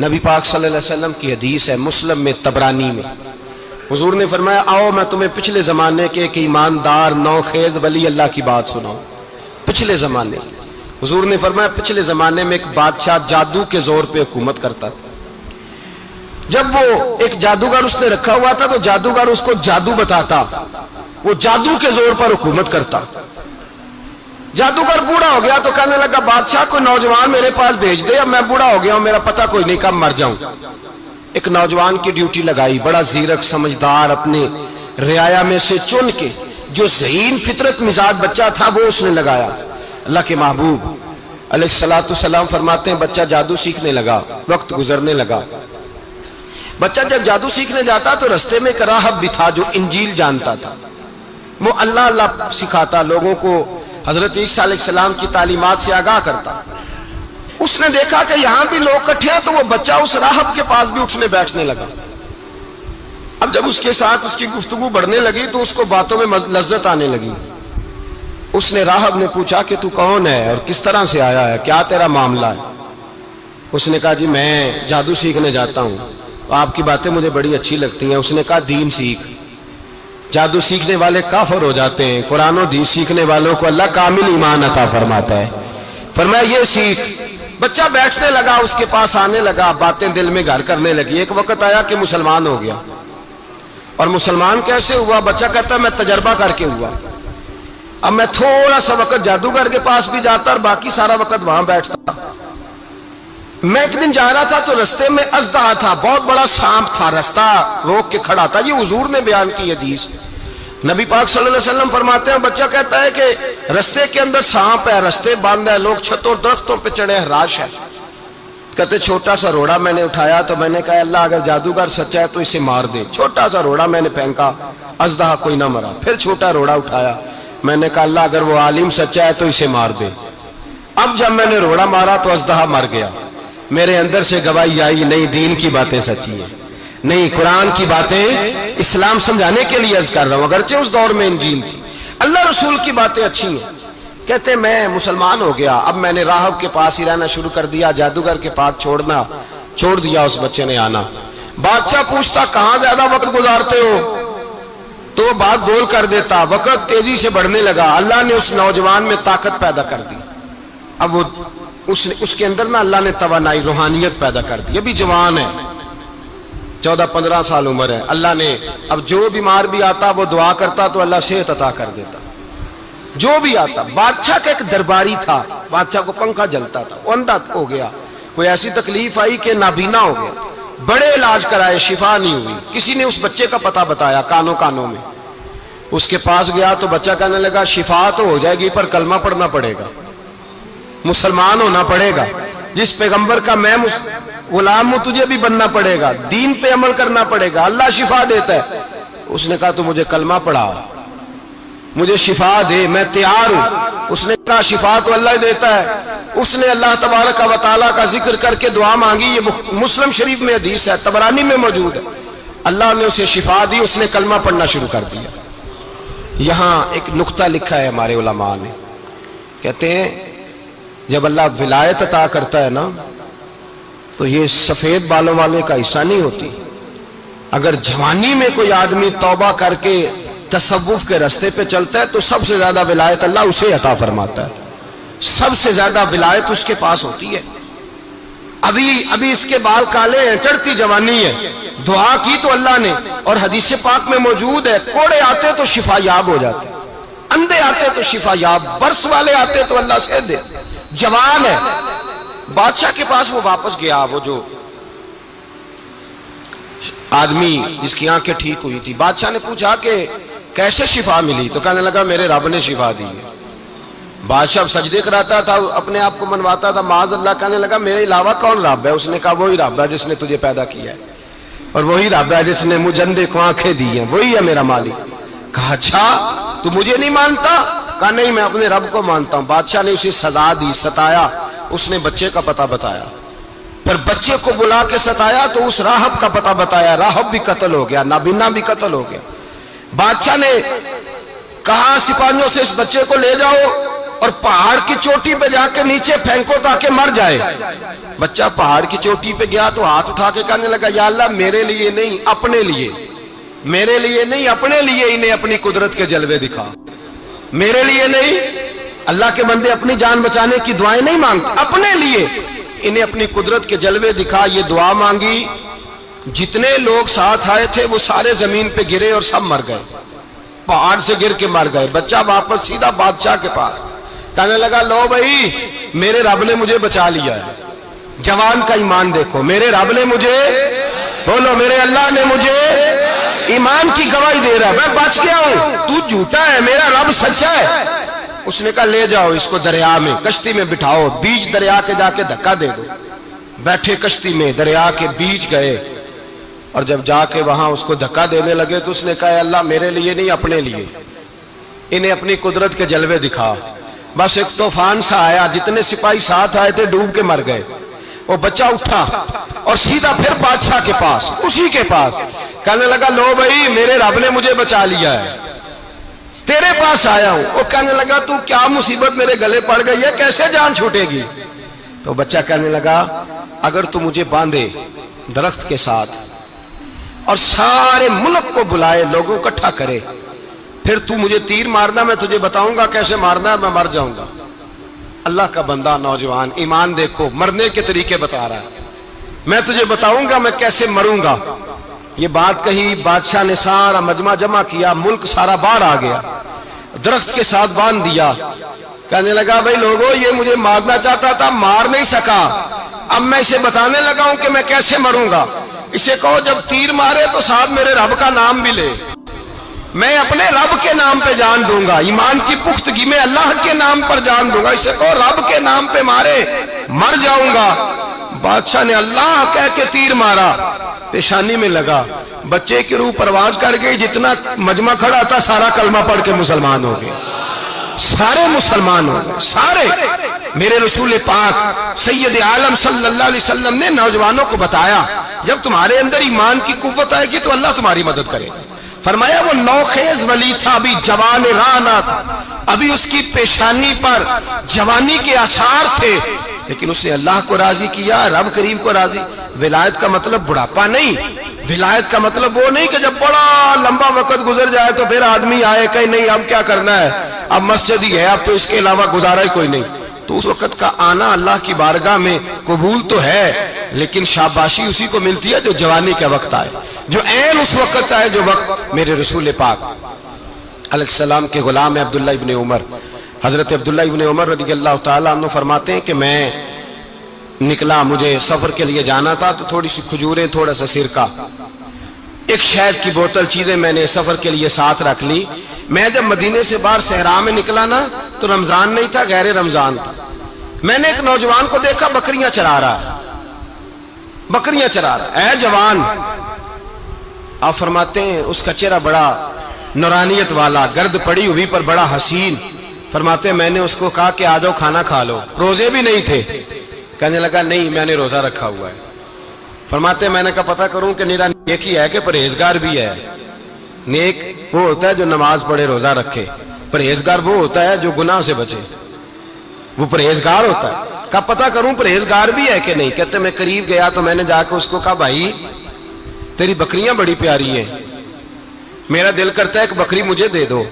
نبی پاک صلی اللہ علیہ وسلم کی حدیث ہے مسلم میں طبرانی میں، حضور نے فرمایا آؤ میں تمہیں پچھلے زمانے کے ایک ایماندار نوخیز ولی اللہ کی بات سناؤں۔ پچھلے زمانے حضور نے فرمایا پچھلے زمانے میں ایک بادشاہ جادو کے زور پہ حکومت کرتا تھا۔ جب وہ ایک جادوگر اس نے رکھا ہوا تھا تو جادوگر اس کو جادو بتاتا، وہ جادو کے زور پر حکومت کرتا۔ جادوگر بوڑھا ہو گیا تو کہنے لگا بادشاہ کوئی نوجوان میرے پاس بھیج دے، اب میں بوڑھا ہو گیا ہوں میرا پتہ کوئی نہیں کب مر جاؤں۔ ایک نوجوان کی ڈیوٹی لگائی، بڑا زیرک سمجھدار، اپنے رعایا میں سے چن کے جو ذہین فطرت مزاج بچہ تھا وہ اس نے لگایا۔ اللہ کے محبوب علیہ الصلوۃ والسلام فرماتے ہیں بچہ جادو سیکھنے لگا، وقت گزرنے لگا۔ بچہ جب جادو سیکھنے جاتا تو رستے میں ایک راہب بھی تھا جو انجیل جانتا تھا، وہ اللہ اللہ سکھاتا، لوگوں کو حضرت عیسیٰ علیہ السلام کی تعلیمات سے آگاہ کرتا۔ اس نے دیکھا کہ یہاں بھی لوگ اکٹھے ہیں تو وہ بچہ اس راہب کے پاس بھی اٹھنے بیٹھنے لگا۔ اب جب اس کے ساتھ اس کی گفتگو بڑھنے لگی تو اس کو باتوں میں لذت آنے لگی۔ اس نے راہب نے پوچھا کہ تو کون ہے اور کس طرح سے آیا ہے، کیا تیرا معاملہ ہے؟ اس نے کہا جی میں جادو سیکھنے جاتا ہوں، آپ کی باتیں مجھے بڑی اچھی لگتی ہیں۔ اس نے کہا دین سیکھ، جادو سیکھنے والے کافر ہو جاتے ہیں، قرآن و حدیث سیکھنے والوں کو اللہ کامل ایمان عطا فرماتا ہے۔ فرمایا یہ سیکھ۔ بچہ بیٹھنے لگا، اس کے پاس آنے لگا، باتیں دل میں گھر کرنے لگی۔ ایک وقت آیا کہ مسلمان ہو گیا، اور مسلمان کیسے ہوا؟ بچہ کہتا ہے میں تجربہ کر کے ہوا۔ اب میں تھوڑا سا وقت جادوگر کے پاس بھی جاتا اور باقی سارا وقت وہاں بیٹھتا۔ میں ایک دن جا رہا تھا تو رستے میں اژدہا تھا، بہت بڑا سانپ تھا، رستہ روک کے کھڑا تھا۔ یہ حضور نے بیان کی حدیث۔ نبی پاک صلی اللہ علیہ وسلم فرماتے ہیں بچہ کہتا ہے کہ رستے کے اندر سانپ ہے، رستے بند ہے، لوگ چھتوں درختوں پہ چڑھے ہیں، ہراش ہے۔ کہتے چھوٹا سا روڑا میں نے اٹھایا تو میں نے کہا اللہ اگر جادوگر سچا ہے تو اسے مار دے۔ چھوٹا سا روڑا میں نے پھینکا، اژدہا کوئی نہ مرا۔ پھر چھوٹا روڑا اٹھایا، میں نے کہا اللہ اگر وہ عالم سچا ہے تو اسے مار دے۔ اب جب میں نے روڑا مارا تو اژدہا مر گیا۔ میرے اندر سے گواہی آئی نہیں دین کی باتیں سچی ہیں، نہیں قرآن کی باتیں اسلام سمجھانے کے لیے عرض کر رہا ہوں، اگرچہ اس دور میں انجیل تھی، اللہ رسول کی باتیں اچھی ہیں۔ کہتے میں مسلمان ہو گیا، اب میں نے راہب کے پاس ہی رہنا شروع کر دیا، جادوگر کے پاس چھوڑ دیا اس بچے نے آنا۔ بادشاہ پوچھتا کہاں زیادہ وقت گزارتے ہو تو وہ بات گول کر دیتا، وقت تیزی سے بڑھنے لگا۔ اللہ نے اس نوجوان میں طاقت پیدا کر دی، اب وہ اس کے اندر نا اللہ نے توانائی روحانیت پیدا کر دی، ابھی جوان ہے، 14-15 سال عمر ہے۔ اللہ نے اب جو بیمار بھی آتا وہ دعا کرتا تو اللہ صحت عطا کر دیتا، جو بھی آتا۔ بادشاہ کا ایک درباری تھا، بادشاہ کو پنکھا جلتا تھا، وہ اندھا ہو گیا، کوئی ایسی تکلیف آئی کہ نابینا ہو گیا، بڑے علاج کرائے شفا نہیں ہوئی۔ کسی نے اس بچے کا پتہ بتایا کانوں میں، اس کے پاس گیا تو بچہ کہنے لگا شفا تو ہو جائے گی پر کلمہ پڑھنا پڑے گا، مسلمان ہونا پڑے گا، جس پیغمبر کا میں غلام ہوں تجھے بھی بننا پڑے گا، دین پہ عمل کرنا پڑے گا، اللہ شفا دیتا ہے۔ اس نے کہا تو مجھے کلمہ پڑھا، مجھے شفا دے، میں تیار ہوں۔ اس نے کہا شفا تو اللہ دیتا ہے۔ اس نے اللہ تبارک و تعالیٰ کا ذکر کر کے دعا مانگی، یہ مسلم شریف میں حدیث ہے، طبرانی میں موجود ہے۔ اللہ نے اسے شفا دی، اس نے کلمہ پڑھنا شروع کر دیا۔ یہاں ایک نقطہ لکھا ہے ہمارے علماء نے، کہتے ہیں جب اللہ ولایت عطا کرتا ہے نا تو یہ سفید بالوں والے کا حصہ نہیں ہوتی۔ اگر جوانی میں کوئی آدمی توبہ کر کے تصوف کے رستے پہ چلتا ہے تو سب سے زیادہ ولایت اللہ اسے عطا فرماتا ہے، سب سے زیادہ ولایت اس کے پاس ہوتی ہے۔ ابھی اس کے بال کالے ہیں، چڑھتی جوانی ہے، دعا کی تو اللہ نے، اور حدیث پاک میں موجود ہے کوڑے آتے تو شفا یاب ہو جاتے، اندھے آتے تو شفا یاب، برس والے آتے تو اللہ سے دے، جوان ہے۔ بادشاہ کے پاس وہ واپس گیا، وہ جو آدمی جس کی آنکھیں ٹھیک ہوئی تھی۔ بادشاہ نے پوچھا کہ کیسے شفا ملی؟ تو کہنے لگا میرے رب نے شفا دی ہے۔ بادشاہ سجدے کراتا تھا، اپنے آپ کو منواتا تھا معاذ اللہ، کہنے لگا میرے علاوہ کون رب ہے؟ اس نے کہا وہی رب ہے جس نے تجھے پیدا کیا ہے، اور وہی رب ہے جس نے مجھے اندھے کو آنکھیں دی ہیں، وہی ہے میرا مالک۔ کہا اچھا تو مجھے نہیں مانتا؟ کہا نہیں میں اپنے رب کو مانتا ہوں۔ بادشاہ نے اسے سزا دی، ستایا، اس نے بچے کا پتہ بتایا، پھر بچے کو بلا کے ستایا تو اس راہب کا پتہ بتایا، راہب بھی قتل ہو گیا، نابینا بھی قتل ہو گیا۔ بادشاہ نے کہا سپاہیوں سے اس بچے کو لے جاؤ اور پہاڑ کی چوٹی پہ جا کے نیچے پھینکو تاکہ مر جائے. بچہ پہاڑ کی چوٹی پہ گیا تو ہاتھ اٹھا کے کہنے لگا یا اللہ میرے لیے نہیں اپنے لیے، میرے لیے نہیں اپنے لیے انہیں اپنی قدرت کے جلوے دکھا. میرے لیے نہیں، اللہ کے بندے اپنی جان بچانے کی دعائیں نہیں مانگتے، اپنے لیے انہیں اپنی قدرت کے جلوے دکھا. یہ دعا مانگی، جتنے لوگ ساتھ آئے تھے وہ سارے زمین پہ گرے اور سب مر گئے، پہاڑ سے گر کے مر گئے. بچہ واپس سیدھا بادشاہ کے پاس کہنے لگا لو بھائی میرے رب نے مجھے بچا لیا ہے. جوان کا ایمان دیکھو، میرے رب نے مجھے، بولو میرے اللہ نے مجھے ایمان کی گواہی دے رہا ہے، میں بچ گیا ہوں، تو جھوٹا ہے، میرا رب سچا ہے. اس نے کہا لے جاؤ اس کو دریا میں، کشتی میں بٹھاؤ، بیچ دریا کے جا کے دھکا دے دو. بیٹھے کشتی میں، دریا کے بیچ گئے، اور جب جا کے وہاں اس کو دھکا دینے لگے تو اس نے کہا اللہ میرے لیے نہیں اپنے لیے انہیں اپنی قدرت کے جلوے دکھا. بس ایک طوفان سا آیا، جتنے سپاہی ساتھ آئے تھے ڈوب کے مر گئے. وہ بچہ اٹھا اور سیدھا پھر بادشاہ کے پاس، اسی کے پاس کہنے لگا لو بھائی میرے رب نے مجھے بچا لیا ہے، تیرے پاس آیا ہوں. وہ کہنے لگا تو کیا مصیبت میرے گلے پڑ گئی ہے، کیسے جان چھوٹے گی؟ تو بچہ کہنے لگا اگر تو مجھے باندھے درخت کے ساتھ اور سارے ملک کو بلائے، لوگوں کو اکٹھا کرے، پھر تو مجھے تیر مارنا، میں تجھے بتاؤں گا کیسے مارنا ہے، میں مر جاؤں گا. اللہ کا بندہ نوجوان ایمان دیکھو، مرنے کے طریقے بتا رہا ہے، میں تجھے بتاؤں گا میں کیسے مروں گا. یہ بات کہی، بادشاہ نے سارا مجمع جمع کیا، ملک سارا باہر آ گیا، درخت کے ساتھ باندھ دیا. کہنے لگا بھائی لوگوں یہ مجھے مارنا چاہتا تھا، مار نہیں سکا، اب میں اسے بتانے لگا ہوں کہ میں کیسے مروں گا. اسے کہو جب تیر مارے تو ساتھ میرے رب کا نام بھی لے، میں اپنے رب کے نام پہ جان دوں گا، ایمان کی پختگی میں اللہ کے نام پر جان دوں گا. اسے کہو رب کے نام پہ مارے، مر جاؤں گا. بادشاہ نے اللہ کہہ کے تیر مارا، پیشانی میں لگا، بچے کی روح پرواز کر گئی. جتنا مجمع کھڑا تھا سارا کلمہ پڑھ کے مسلمان ہو گئے، سارے مسلمان ہو گئے سارے. میرے رسول پاک سید عالم صلی اللہ علیہ وسلم نے نوجوانوں کو بتایا جب تمہارے اندر ایمان کی قوت آئے گی تو اللہ تمہاری مدد کرے. فرمایا وہ نوخیز ولی تھا، ابھی جوان رانا تھا، ابھی اس کی پیشانی پر جوانی کے آثار تھے، لیکن اس نے اللہ کو راضی کیا، رب کریم کو راضی. ولایت کا مطلب بڑھاپا نہیں، ولایت کا مطلب وہ نہیں کہ جب بڑا لمبا وقت گزر جائے تو پھر آدمی آئے کہ نہیں اب کیا کرنا ہے، اب مسجد ہی ہے، اب تو اس کے علاوہ گزارا ہی کوئی نہیں. تو اس وقت کا آنا اللہ کی بارگاہ میں قبول تو ہے، لیکن شاباشی اسی کو ملتی ہے جو جوانی کے وقت آئے، جو عین اس وقت آئے جو وقت میرے رسول پاک علیہ السلام کے غلام عبداللہ ابن عمر، حضرت عبداللہ ابن عمر رضی اللہ تعالیٰ عنہ فرماتے ہیں کہ میں نکلا، مجھے سفر کے لیے جانا تھا، تو تھوڑی سی کھجوریں، تھوڑا سا سرکہ، ایک شہد کی بوتل، چیزیں میں نے سفر کے لیے ساتھ رکھ لی. میں جب مدینے سے باہر صحرا میں نکلا نا تو رمضان نہیں تھا، غیر رمضان تھا. میں نے ایک نوجوان کو دیکھا بکریاں چرا رہا ہے، بکریاں چرا رہا ہے. اے جوان، آپ فرماتے ہیں اس کا چہرہ بڑا نورانیت والا، گرد پڑی ہوئی پر بڑا حسین. فرماتے ہیں میں نے اس کو کہا کہ آ جاؤ کھانا کھا لو، روزے بھی نہیں تھے. کہنے لگا نہیں میں نے روزہ رکھا ہوا ہے. فرماتے ہیں میں نے کہا پتہ کروں کہ نیرا نیک ہی ہے کہ پرہیزگار بھی ہے. نیک وہ ہوتا ہے جو نماز پڑھے روزہ رکھے، پرہیزگار وہ ہوتا ہے جو گناہ سے بچے، وہ پرہیزگار ہوتا ہے. کہا پتہ کروں پرہیزگار بھی ہے کہ نہیں. کہتے میں قریب گیا تو میں نے جا کے اس کو کہا بھائی تیری بکریاں بڑی پیاری ہیں، میرا دل کرتا ہے کہ بکری مجھے دے دو.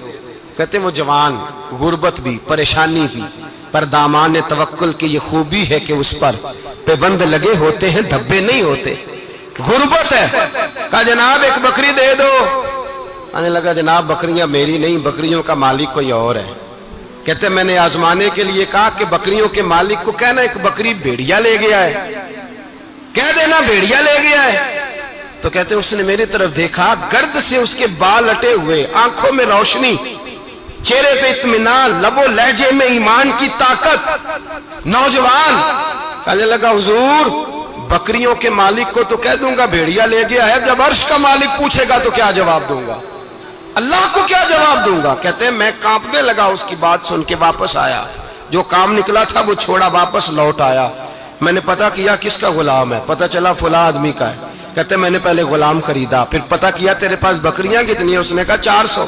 کہتے وہ جوان، غربت بھی، پریشانی بھی، پر دامان توکل کی یہ خوبی ہے کہ اس پر پابند لگے ہوتے ہیں، دھبے نہیں ہوتے. غربت ہے. کہا جناب ایک بکری دے دو. آنے لگا جناب بکریاں میری نہیں، بکریوں کا مالک کوئی اور ہے. کہتے میں نے آزمانے کے لیے کہا کہ بکریوں کے مالک کو کہنا ایک بکری بھیڑیا لے گیا ہے، کہہ دینا بھیڑیا لے گیا ہے. تو کہتے اس نے میری طرف دیکھا، گرد سے اس کے بال اٹے ہوئے، آنکھوں میں روشنی، چہرے پہ اطمینان، لب و لہجے میں ایمان کی طاقت. نوجوان کہنے لگا حضور بکریوں کے مالک کو تو کہہ دوں گا بھیڑیا لے گیا ہے، جب عرش کا مالک پوچھے گا تو کیا جواب دوں گا، اللہ کو کیا جواب دوں گا. کہتے ہیں میں کانپنے لگا اس کی بات سن کے. واپس آیا، جو کام نکلا تھا وہ چھوڑا، واپس لوٹ آیا. میں نے پتا کیا کس کا غلام ہے، پتا چلا فلاں آدمی کا ہے. کہتے میں نے پہلے غلام خریدا، پھر پتا کیا تیرے پاس بکریاں کتنی ہیں، اس نے کہا 400.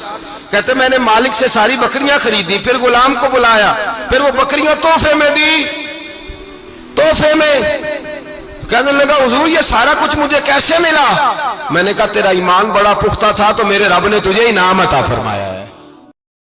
کہتے میں نے مالک سے ساری بکریاں خریدی، پھر غلام کو بلایا، پھر وہ بکریاں تحفے میں دی، تحفے میں۔ کہنے لگا حضور یہ سارا کچھ مجھے کیسے ملا؟ میں نے کہا تیرا ایمان بڑا پختہ تھا تو میرے رب نے تجھے انعام عطا فرمایا ہے۔